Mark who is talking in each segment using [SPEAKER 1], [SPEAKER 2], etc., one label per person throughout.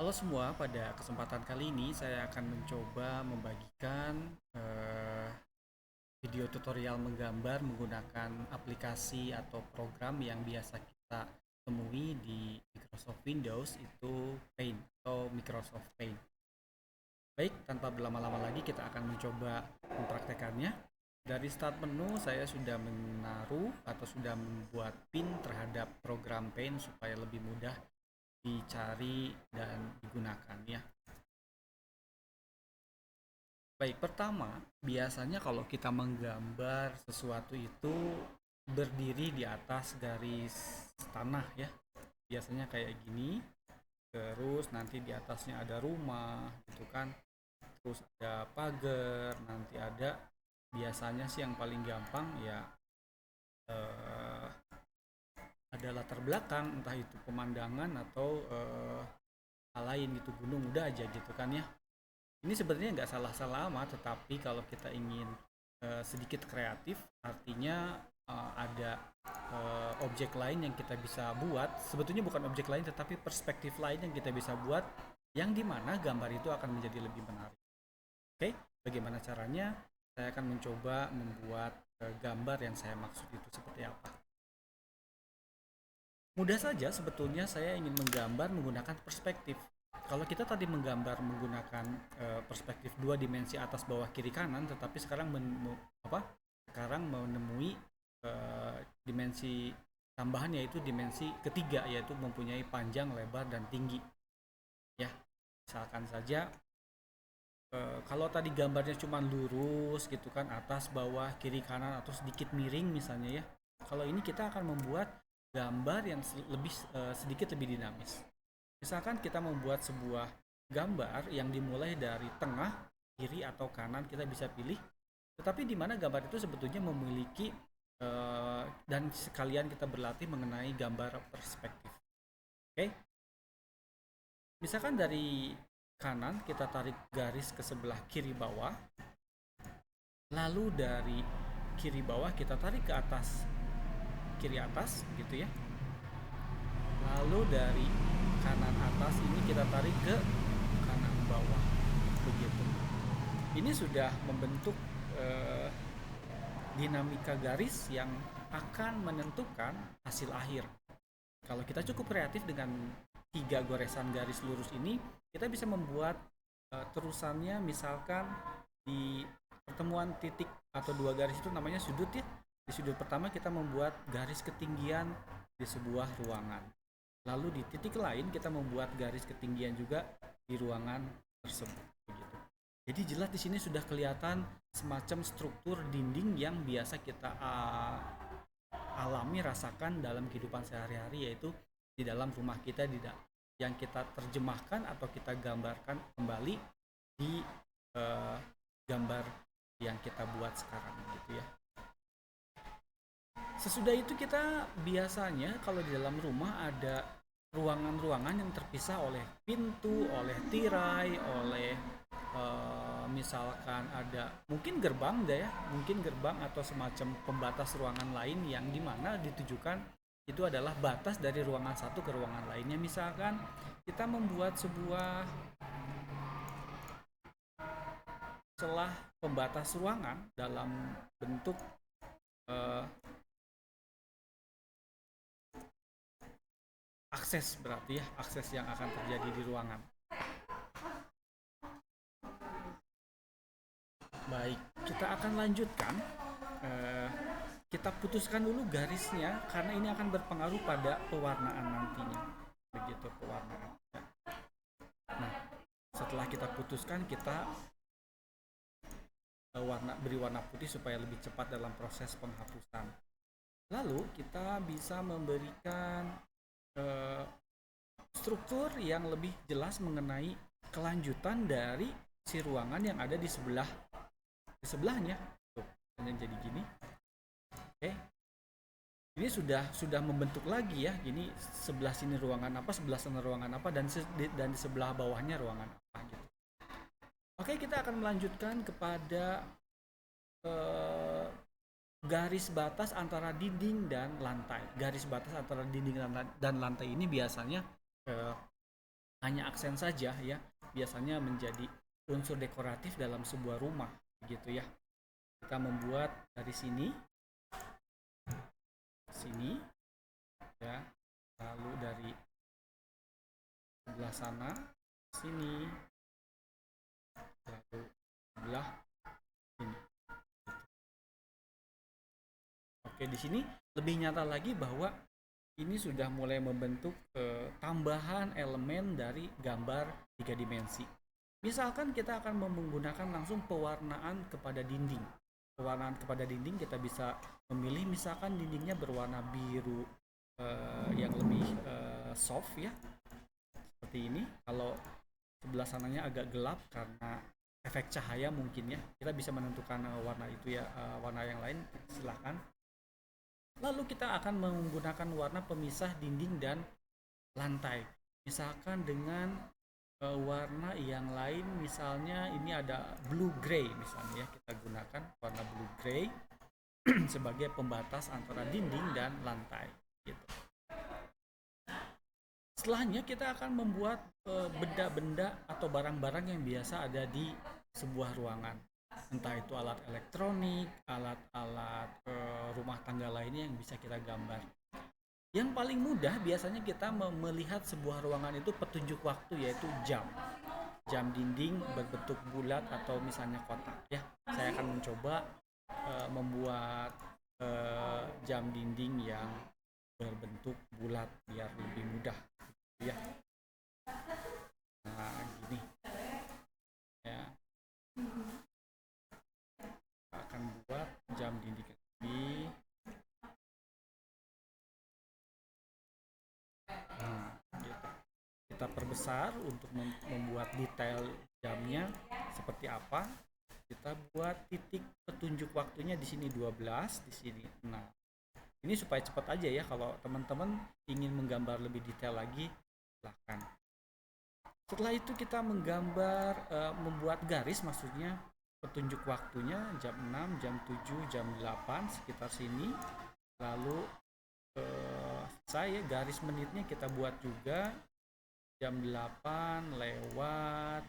[SPEAKER 1] Halo semua, pada kesempatan kali ini saya akan mencoba membagikan video tutorial menggambar menggunakan aplikasi atau program yang biasa kita temui di Microsoft Windows, itu Paint atau Microsoft Paint. Baik, tanpa berlama-lama lagi kita akan mencoba mempraktekannya. Dari start menu saya sudah menaruh atau sudah membuat pin terhadap program Paint supaya lebih mudah dicari dan digunakan ya. Baik, pertama, biasanya kalau kita menggambar sesuatu itu berdiri di atas garis tanah ya. Biasanya kayak gini. Terus nanti di atasnya ada rumah gitu kan. Terus ada pagar, nanti ada biasanya sih yang paling gampang ya eh, ada latar belakang, entah itu pemandangan atau hal lain gitu, gunung udah aja gitu kan ya. Ini sebenarnya nggak salah-salah amat, tetapi kalau kita ingin sedikit kreatif, artinya ada objek lain yang kita bisa buat. Sebetulnya bukan objek lain, tetapi perspektif lain yang kita bisa buat, yang dimana gambar itu akan menjadi lebih menarik. Oke, bagaimana caranya? Saya akan mencoba membuat gambar yang saya maksud itu seperti apa. Mudah saja sebetulnya, saya ingin menggambar menggunakan perspektif. Kalau kita tadi menggambar menggunakan perspektif dua dimensi atas bawah kiri kanan, tetapi sekarang sekarang menemui dimensi tambahan, yaitu dimensi ketiga, yaitu mempunyai panjang, lebar, dan tinggi. Ya, misalkan saja kalau tadi gambarnya cuma lurus gitu kan, atas bawah kiri kanan atau sedikit miring misalnya ya. Kalau ini kita akan membuat gambar yang sedikit lebih dinamis. Misalkan kita membuat sebuah gambar yang dimulai dari tengah, kiri atau kanan, kita bisa pilih. Tetapi di mana gambar itu sebetulnya memiliki dan sekalian kita berlatih mengenai gambar perspektif. Oke, misalkan dari kanan kita tarik garis ke sebelah kiri bawah, lalu dari kiri bawah kita tarik ke atas, kiri atas gitu ya. Lalu dari kanan atas ini kita tarik ke kanan bawah begitu. Ini sudah membentuk eh, dinamika garis yang akan menentukan hasil akhir. Kalau kita cukup kreatif dengan tiga goresan garis lurus ini, kita bisa membuat terusannya. Misalkan di pertemuan titik atau dua garis itu namanya sudut ya. Di sudut pertama kita membuat garis ketinggian di sebuah ruangan. Lalu di titik lain kita membuat garis ketinggian juga di ruangan tersebut. Begitu. Jadi jelas di sini sudah kelihatan semacam struktur dinding yang biasa kita alami, rasakan dalam kehidupan sehari-hari, yaitu di dalam rumah kita, yang kita terjemahkan atau kita gambarkan kembali di uh, gambar yang kita buat sekarang gitu ya. Sesudah itu kita biasanya kalau di dalam rumah ada ruangan-ruangan yang terpisah oleh pintu, oleh tirai, oleh misalkan ada mungkin gerbang deh ya, mungkin gerbang atau semacam pembatas ruangan lain yang dimana ditujukan itu adalah batas dari ruangan satu ke ruangan lainnya. Misalkan kita membuat sebuah celah pembatas ruangan dalam bentuk eh, akses, berarti ya akses yang akan terjadi di ruangan. Baik, kita akan lanjutkan. Kita putuskan dulu garisnya karena ini akan berpengaruh pada pewarnaan nantinya. Begitu pewarnaan. Nah, setelah kita putuskan, kita beri warna putih supaya lebih cepat dalam proses penghapusan. Lalu kita bisa memberikan struktur yang lebih jelas mengenai kelanjutan dari si ruangan yang ada di sebelahnya. Tuh, yang jadi gini. Oke. Ini sudah membentuk lagi ya. Ini sebelah sini ruangan apa, sebelah sana ruangan apa, dan di sebelah bawahnya ruangan apa gitu. Oke, kita akan melanjutkan kepada garis batas antara dinding dan lantai. Garis batas antara dinding dan lantai ini biasanya hanya aksen saja ya, biasanya menjadi unsur dekoratif dalam sebuah rumah gitu ya. Kita membuat dari sini ya, lalu dari sebelah sana sini, lalu sebelah sini. Oke, di sini lebih nyata lagi bahwa ini sudah mulai membentuk tambahan elemen dari gambar 3 dimensi. Misalkan kita akan menggunakan langsung pewarnaan kepada dinding. Pewarnaan kepada dinding kita bisa memilih misalkan dindingnya berwarna biru yang lebih soft ya, seperti ini. Kalau sebelah sananya agak gelap karena efek cahaya mungkin ya, kita bisa menentukan warna itu ya, warna yang lain silahkan. Lalu kita akan menggunakan warna pemisah dinding dan lantai. Misalkan dengan warna yang lain, misalnya ini ada blue gray misalnya ya, kita gunakan warna blue gray sebagai pembatas antara dinding dan lantai gitu. Setelahnya kita akan membuat benda-benda atau barang-barang yang biasa ada di sebuah ruangan, entah itu alat elektronik, alat-alat rumah tangga lainnya yang bisa kita gambar. Yang paling mudah biasanya kita melihat sebuah ruangan itu petunjuk waktu, yaitu jam dinding berbentuk bulat atau misalnya kotak ya. Saya akan mencoba membuat jam dinding yang berbentuk bulat biar lebih mudah ya. Nah gini ya, akan buat jam dinding ini. Gitu. Kita perbesar untuk membuat detail jamnya seperti apa. Kita buat titik petunjuk waktunya di sini 12, di sini 6. Ini supaya cepat aja ya, kalau teman-teman ingin menggambar lebih detail lagi silahkan. Setelah itu kita menggambar, membuat garis, maksudnya petunjuk waktunya jam 6, jam 7, jam 8 sekitar sini. Lalu saya garis menitnya kita buat juga jam 8 lewat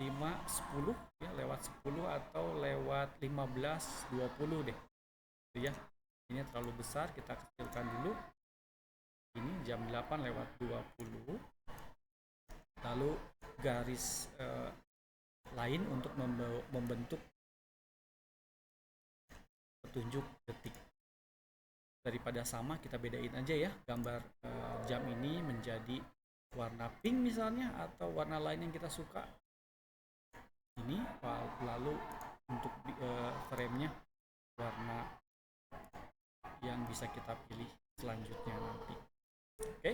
[SPEAKER 1] 5, 10 ya, lewat 10 atau lewat 15, 20 deh ya. Ini terlalu besar, kita kecilkan dulu. Ini jam 8 lewat 20. Lalu garis lain untuk membentuk petunjuk detik. Daripada sama, kita bedain aja ya, gambar jam ini menjadi warna pink misalnya, atau warna lain yang kita suka. Ini lalu untuk frame-nya warna yang bisa kita pilih selanjutnya nanti. Oke,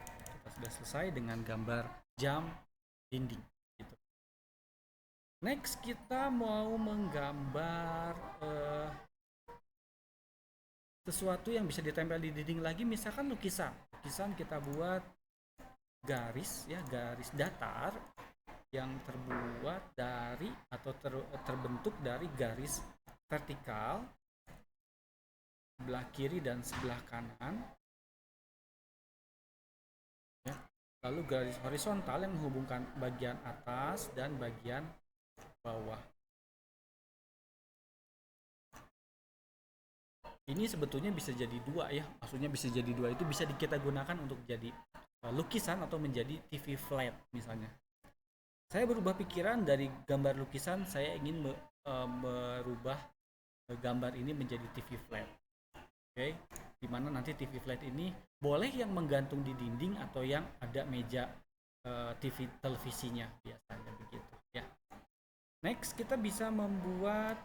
[SPEAKER 1] kita sudah selesai dengan gambar jam dinding gitu. Next kita mau menggambar sesuatu yang bisa ditempel di dinding lagi, misalkan lukisan. Kita buat garis ya, garis datar yang terbuat dari atau terbentuk dari garis vertikal sebelah kiri dan sebelah kanan ya. Lalu garis horizontal yang menghubungkan bagian atas dan bagian bawah. Ini sebetulnya bisa jadi dua ya, maksudnya bisa jadi dua, itu bisa kita gunakan untuk jadi lukisan atau menjadi TV flat misalnya. Saya berubah pikiran, dari gambar lukisan saya ingin merubah gambar ini menjadi TV flat. Oke, dimana nanti TV flat ini boleh yang menggantung di dinding atau yang ada meja TV televisinya, biasanya begitu ya. Next kita bisa membuat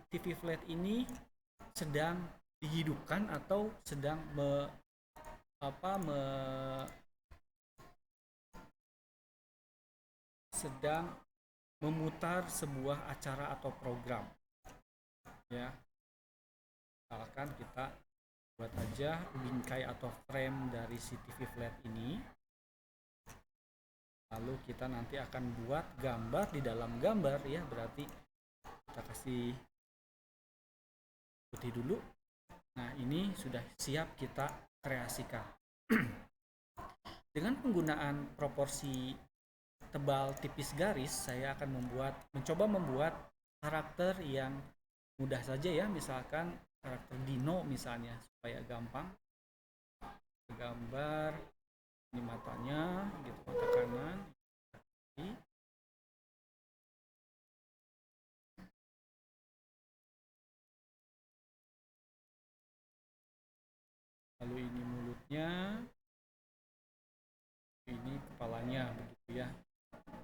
[SPEAKER 1] TV flat ini sedang dihidupkan atau sedang sedang memutar sebuah acara atau program ya. Misalkan kita buat aja bingkai atau frame dari si TV flat ini, lalu kita nanti akan buat gambar di dalam gambar ya, berarti kita kasih putih dulu. Nah ini sudah siap kita kreasikan. Dengan penggunaan proporsi tebal tipis garis, saya akan mencoba membuat karakter yang mudah saja ya, misalkan karakter dino misalnya, supaya gampang gambar. Ini matanya gitu, mata kanan. Lalu ini mulutnya, ini kepalanya, begitu ya.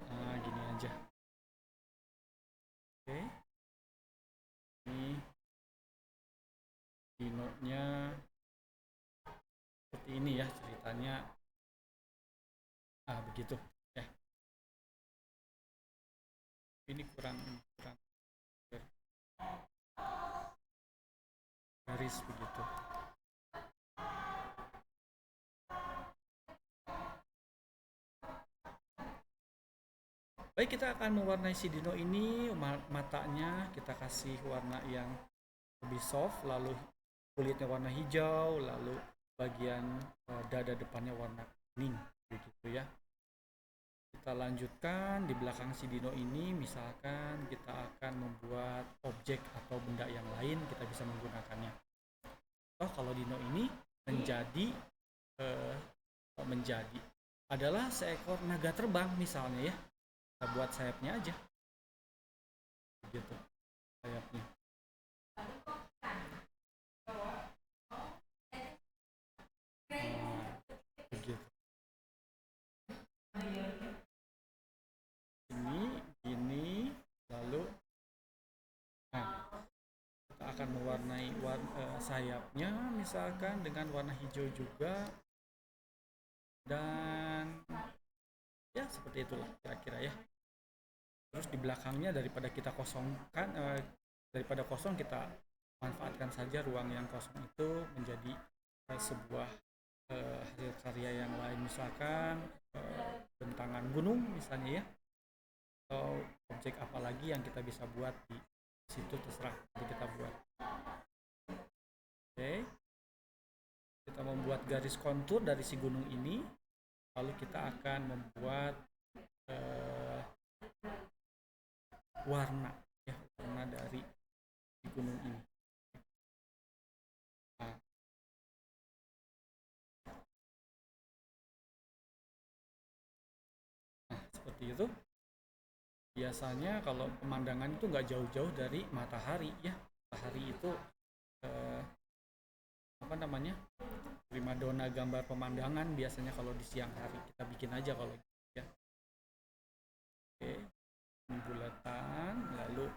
[SPEAKER 1] Nah, gini aja. Oke, ini dinonya seperti ini ya ceritanya. Begitu ya. Ini kurang garis begitu. Baik, kita akan mewarnai si dino ini. Matanya kita kasih warna yang lebih soft, lalu kulitnya warna hijau, lalu bagian dada depannya warna kuning, begitu ya. Kita lanjutkan di belakang si dino ini, misalkan kita akan membuat objek atau benda yang lain, kita bisa menggunakannya. Kalau dino ini menjadi adalah seekor naga terbang misalnya ya, kita buat sayapnya aja, begitu sayapnya. Begitu. Ini lalu kita akan mewarnai sayapnya misalkan dengan warna hijau juga, dan ya seperti itulah kira-kira ya. Terus di belakangnya daripada kosong, kita manfaatkan saja ruang yang kosong itu menjadi sebuah hasil karya yang lain, misalkan bentangan gunung misalnya ya, atau objek apa lagi yang kita bisa buat di situ, terserah nanti kita buat. Oke, kita membuat garis kontur dari si gunung ini, lalu kita akan membuat warna dari si gunung ini. Seperti itu. Biasanya kalau pemandangan itu nggak jauh-jauh dari matahari ya. Matahari itu primadona gambar pemandangan biasanya kalau di siang hari. Kita bikin aja kalau ya. Oke, ini bulatan, lalu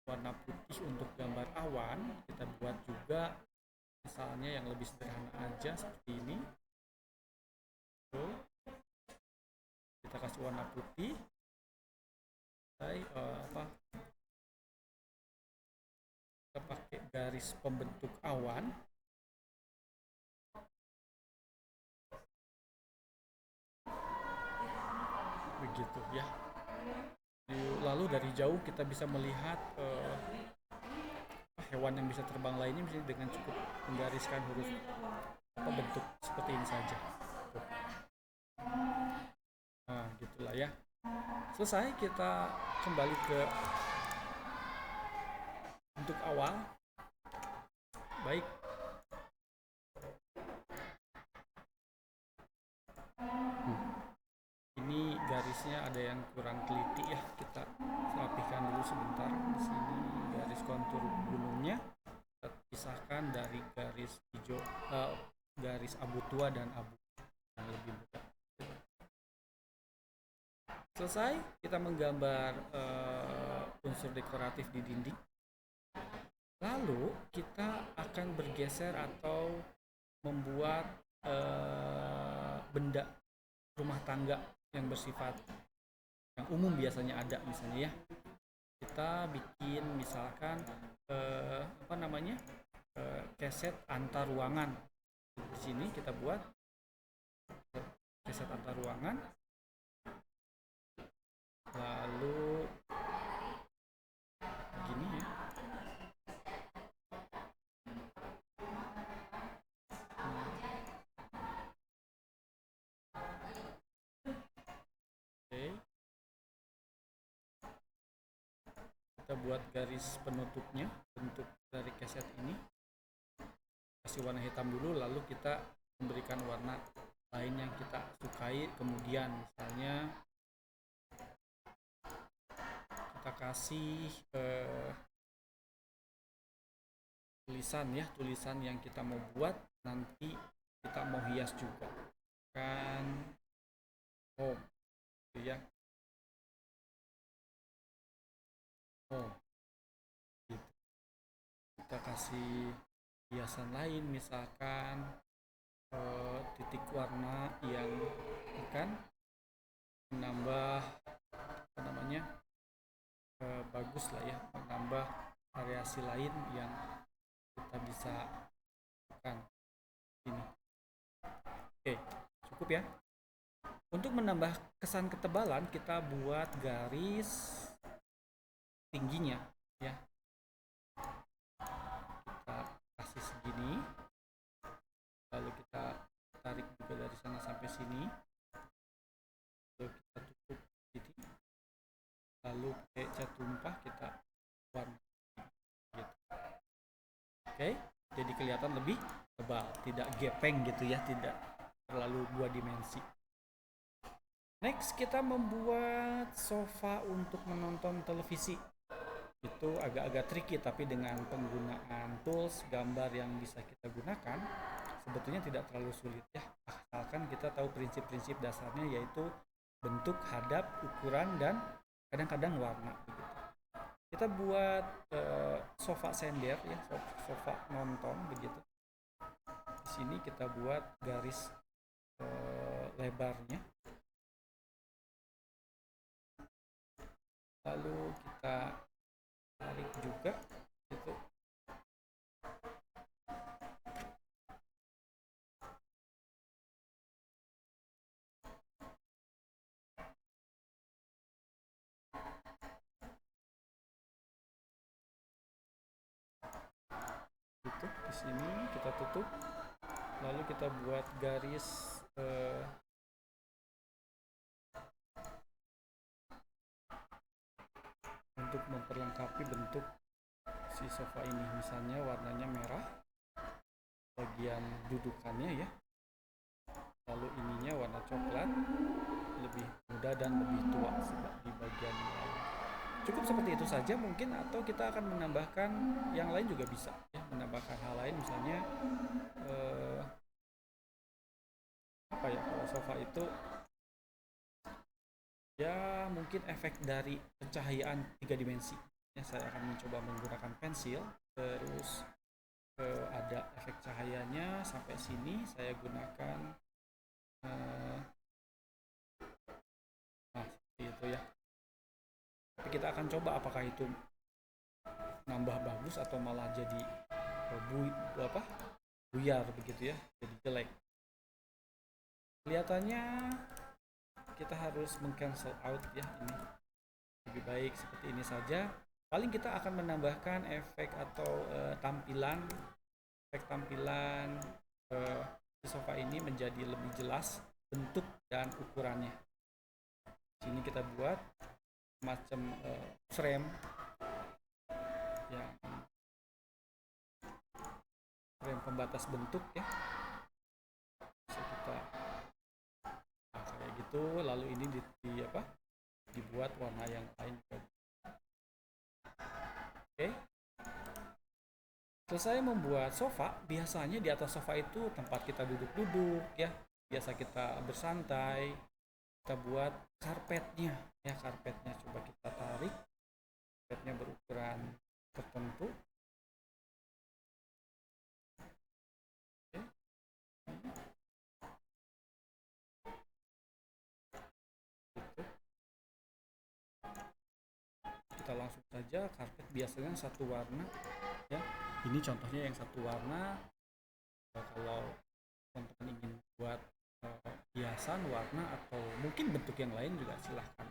[SPEAKER 1] warna putih untuk gambar awan kita buat juga, misalnya yang lebih sederhana aja seperti ini. Kita kasih warna putih, kita pakai garis pembentuk awan. Begitu ya. Lalu dari jauh kita bisa melihat hewan yang bisa terbang lainnya, misalnya dengan cukup menggariskan huruf bentuk seperti ini saja. Nah, gitulah ya. Selesai, kita kembali ke bentuk awal. Baik. Ini garisnya ada yang kurang teliti ya, kita rapihkan dulu sebentar. Di sini garis kontur gunungnya kita pisahkan dari garis hijau, garis abu tua dan abu yang lebih muda. Selesai, kita menggambar unsur dekoratif di dinding. Lalu kita akan bergeser atau membuat benda rumah tangga yang bersifat yang umum biasanya ada, misalnya ya. Kita bikin misalkan keset antar ruangan. Di sini kita buat keset antar ruangan. Lalu gini ya. buat garis penutupnya, bentuk dari keset ini. Kasih warna hitam dulu, lalu kita memberikan warna lain yang kita sukai. Kemudian misalnya kita kasih tulisan yang kita mau buat, nanti kita mau hias juga kan, home gitu ya, home gitu. Kita kasih hiasan lain, misalkan titik warna yang akan menambah bagus lah ya, menambah variasi lain yang kita bisa lakukan ini. Oke, cukup ya. Untuk menambah kesan ketebalan, kita buat garis tingginya ya. Kita kasih segini, lalu kita tarik juga dari sana sampai sini, lalu kita tutup gitu, lalu pakai cat tumpah kita warna gitu. Oke, jadi kelihatan lebih tebal, tidak gepeng gitu ya, tidak terlalu dua dimensi. Next, kita membuat sofa untuk menonton televisi. Itu agak-agak tricky, tapi dengan penggunaan tools gambar yang bisa kita gunakan sebetulnya tidak terlalu sulit ya, asalkan kita tahu prinsip-prinsip dasarnya, yaitu bentuk, hadap, ukuran, dan kadang-kadang warna begitu. Kita buat sofa sender ya, sofa nonton begitu. Di sini kita buat garis lebarnya, lalu kita tarik juga gitu. Gitu, di sini kita tutup, lalu kita buat garis untuk memperlengkapi bentuk si sofa ini. Misalnya warnanya merah bagian dudukannya ya, lalu ininya warna coklat, lebih muda dan lebih tua di bagian lain. Cukup seperti itu saja mungkin, atau kita akan menambahkan yang lain juga bisa ya, menambahkan hal lain, misalnya apa ya, kalau sofa itu ya mungkin efek dari pencahayaan 3 dimensi ya. Saya akan mencoba menggunakan pensil, terus ada efek cahayanya sampai sini, saya gunakan nah seperti itu ya. Tapi kita akan coba apakah itu nambah bagus atau malah jadi buyar begitu ya, jadi jelek. Kelihatannya kita harus meng-cancel out ya, ini lebih baik seperti ini saja. Paling kita akan menambahkan efek atau tampilan di sofa ini menjadi lebih jelas bentuk dan ukurannya. Sini kita buat macam frame ya, frame pembatas bentuk ya, bisa kita kayak gitu. Lalu ini dibuat warna yang lain. Oke. Selesai membuat sofa, biasanya di atas sofa itu tempat kita duduk-duduk ya, biasa kita bersantai. Kita buat karpetnya ya, karpetnya coba kita tarik, karpetnya berukuran tertentu. Oke. Kita langsung saja, karpet biasanya satu warna ya, ini contohnya yang satu warna. Kalau teman-teman ingin buat hiasan warna atau mungkin bentuk yang lain juga silahkan.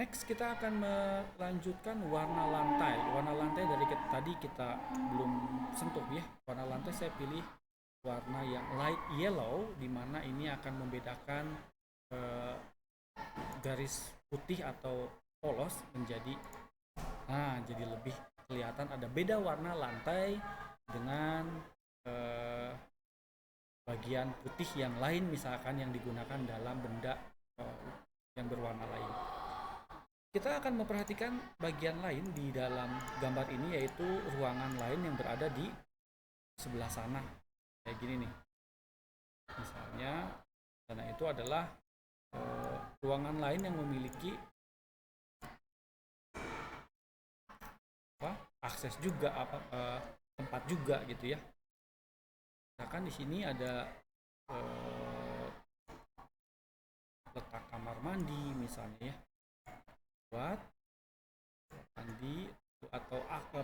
[SPEAKER 1] Next, kita akan melanjutkan warna lantai. Warna lantai dari tadi kita belum sentuh ya. Warna lantai saya pilih warna yang light yellow, dimana ini akan membedakan garis putih atau polos menjadi Nah, jadi lebih kelihatan ada beda warna lantai dengan eh, bagian putih yang lain misalkan yang digunakan dalam benda yang berwarna lain. Kita akan memperhatikan bagian lain di dalam gambar ini yaitu ruangan lain yang berada di sebelah sana. Kayak gini nih. Misalnya sana itu adalah ruangan lain yang memiliki akses juga tempat juga gitu ya. Misalkan di sini ada letak kamar mandi misalnya ya, buat mandi atau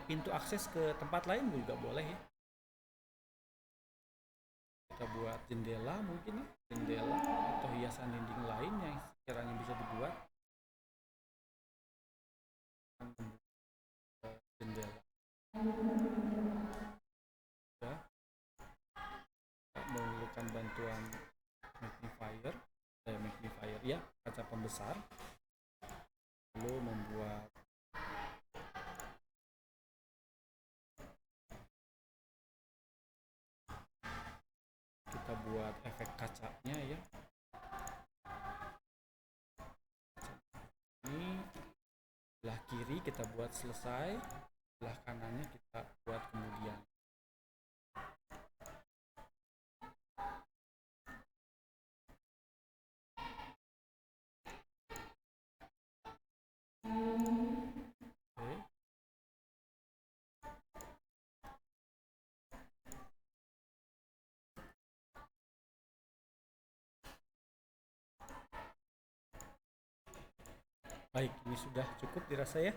[SPEAKER 1] pintu akses ke tempat lain juga boleh ya. Kita buat jendela mungkin ya, jendela atau hiasan dinding lain yang sekiranya bisa dibuat. Jendela ya, memerlukan bantuan magnifier ya, kaca pembesar, lalu membuat kita buat efek kacanya ya. Ini sebelah kiri kita buat selesai, sebelah kanannya kita buat kemudian. Baik, ini sudah cukup dirasa ya.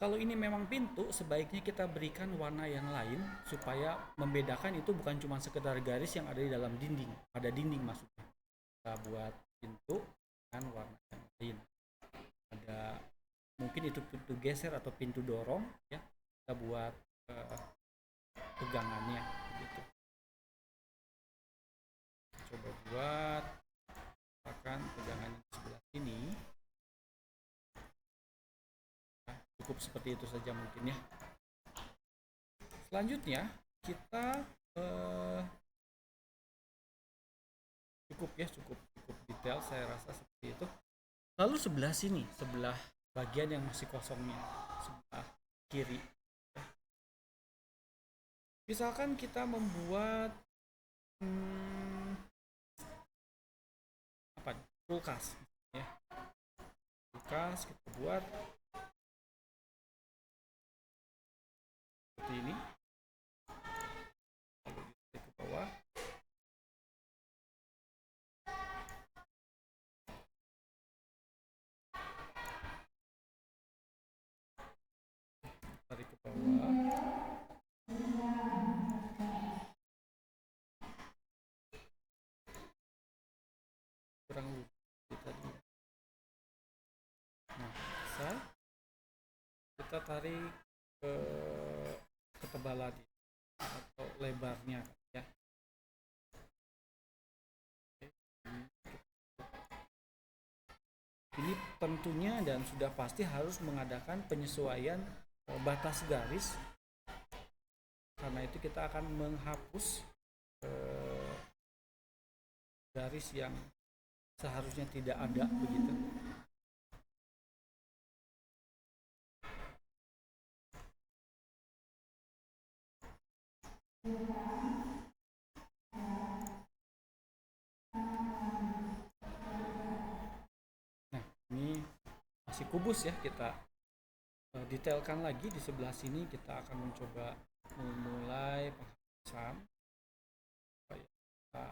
[SPEAKER 1] Kalau ini memang pintu, sebaiknya kita berikan warna yang lain supaya membedakan itu bukan cuma sekedar garis yang ada di dalam dinding, pada dinding maksudnya. Kita buat pintu dengan warna yang lain. Ada mungkin itu pintu geser atau pintu dorong ya. Kita buat pegangannya gitu. Coba buat akan pegangan sebelah sini. Cukup seperti itu saja mungkin ya. Selanjutnya kita cukup detail saya rasa seperti itu. Lalu sebelah sini, sebelah bagian yang masih kosongnya, sebelah kiri. Misalkan kita membuat kulkas ya. Kulkas kita buat seperti ini, lalu ditarik ke bawah, tarik ke bawah, kurang lebih tadi. Nah, bisa kita tarik ke ketebalan atau lebarnya ya. Ini tentunya dan sudah pasti harus mengadakan penyesuaian batas garis, karena itu kita akan menghapus garis yang seharusnya tidak ada begitu. Nah, ini masih kubus ya, kita detailkan lagi di sebelah sini. Kita akan mencoba memulai penghapusan supaya kita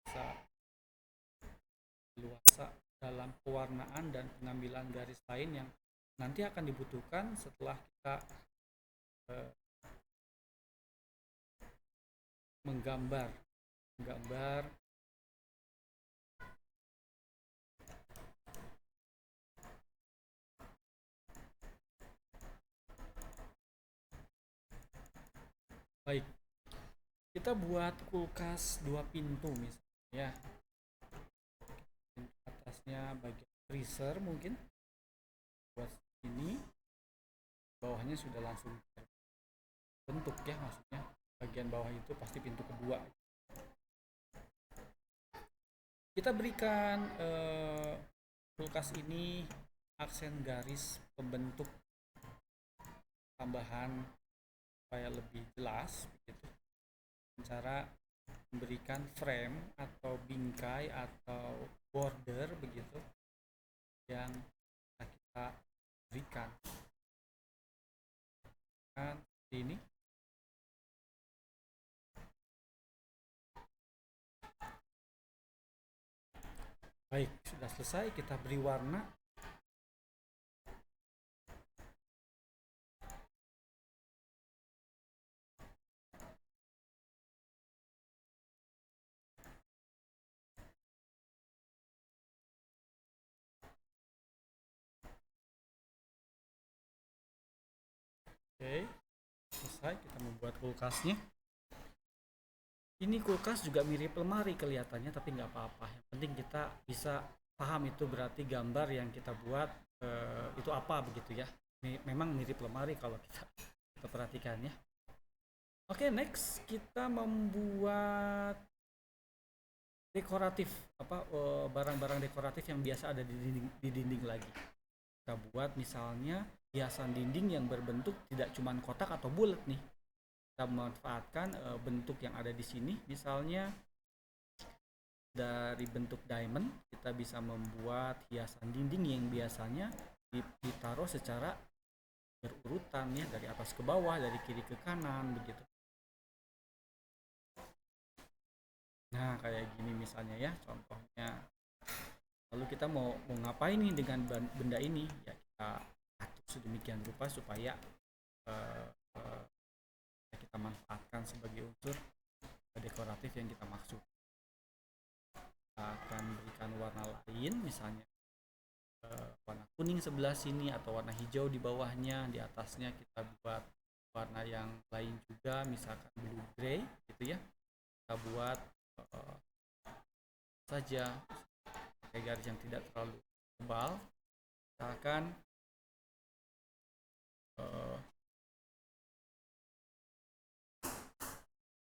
[SPEAKER 1] bisa luasa dalam pewarnaan dan pengambilan garis lain yang nanti akan dibutuhkan setelah kita menggambar baik. Kita buat kulkas 2 pintu misalnya ya. Atasnya bagian freezer mungkin buat ini, bawahnya sudah langsung bentuk ya, maksudnya bagian bawah itu pasti pintu kedua. Kita berikan kulkas ini aksen garis pembentuk tambahan supaya lebih jelas begitu. Cara memberikan frame atau bingkai atau border begitu yang kita berikan kan ini. Baik, sudah selesai, kita beri warna. Oke, selesai, kita membuat kulkasnya. Ini kulkas juga mirip lemari kelihatannya, tapi nggak apa-apa. Yang penting kita bisa paham itu berarti gambar yang kita buat itu apa begitu ya. Memang mirip lemari kalau kita perhatikan ya. Oke, next kita membuat dekoratif barang-barang dekoratif yang biasa ada di dinding lagi. Kita buat misalnya hiasan dinding yang berbentuk tidak cuma kotak atau bulat nih. Kita memanfaatkan bentuk yang ada di sini, misalnya dari bentuk diamond kita bisa membuat hiasan dinding yang biasanya ditaruh secara berurutan ya, dari atas ke bawah, dari kiri ke kanan begitu. Nah kayak gini misalnya ya contohnya. Lalu kita mau ngapain nih dengan benda ini ya, kita atur sedemikian rupa supaya kita manfaatkan sebagai unsur dekoratif yang kita maksud. Kita akan berikan warna lain, misalnya warna kuning sebelah sini atau warna hijau di bawahnya. Di atasnya kita buat warna yang lain juga, misalkan blue gray gitu ya. Kita buat saja pakai garis yang tidak terlalu tebal, misalkan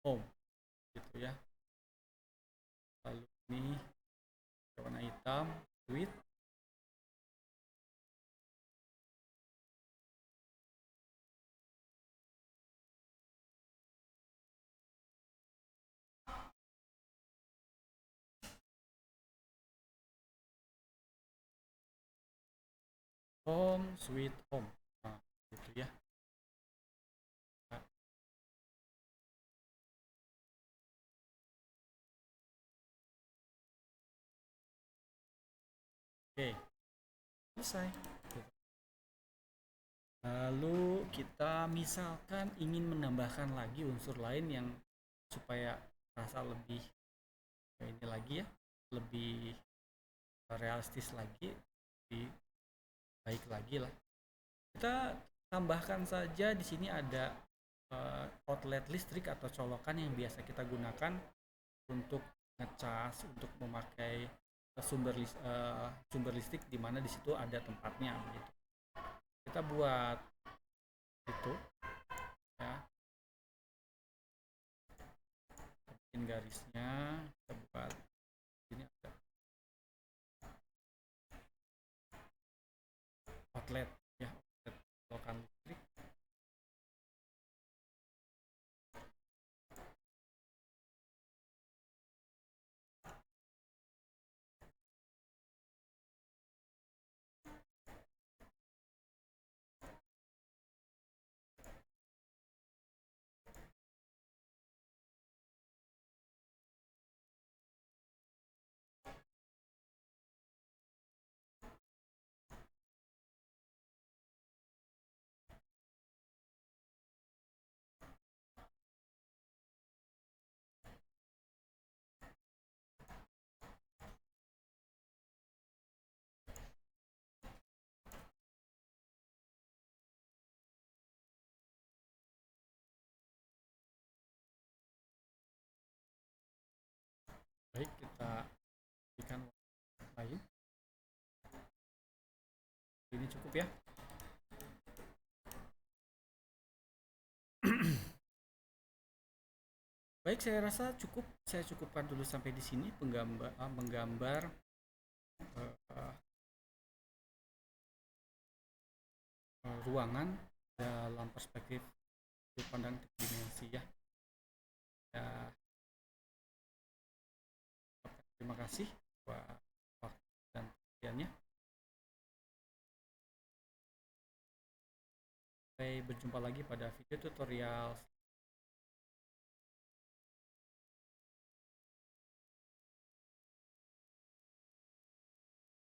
[SPEAKER 1] home gitu ya. Lalu ini warna hitam sweet. Home sweet home, nah, gitu ya. Oke, selesai. Lalu kita misalkan ingin menambahkan lagi unsur lain yang supaya rasa lebih ini lagi ya, lebih realistis lagi, lebih baik lagi lah. Kita tambahkan saja di sini ada outlet listrik atau colokan yang biasa kita gunakan untuk ngecas, untuk memakai sumber listrik di mana di situ ada tempatnya begitu. Kita buat itu ya, bikin garisnya, kita buat ini ada outlet ya, outlet colokan listrik. Baik, kita berikan lain. Ini cukup ya. Baik, saya rasa saya cukupkan dulu sampai di sini menggambar eh, ruangan dalam perspektif sudut pandang dimensi ya. Ya, terima kasih buat waktu dan perhatiannya. Sampai berjumpa lagi pada video tutorial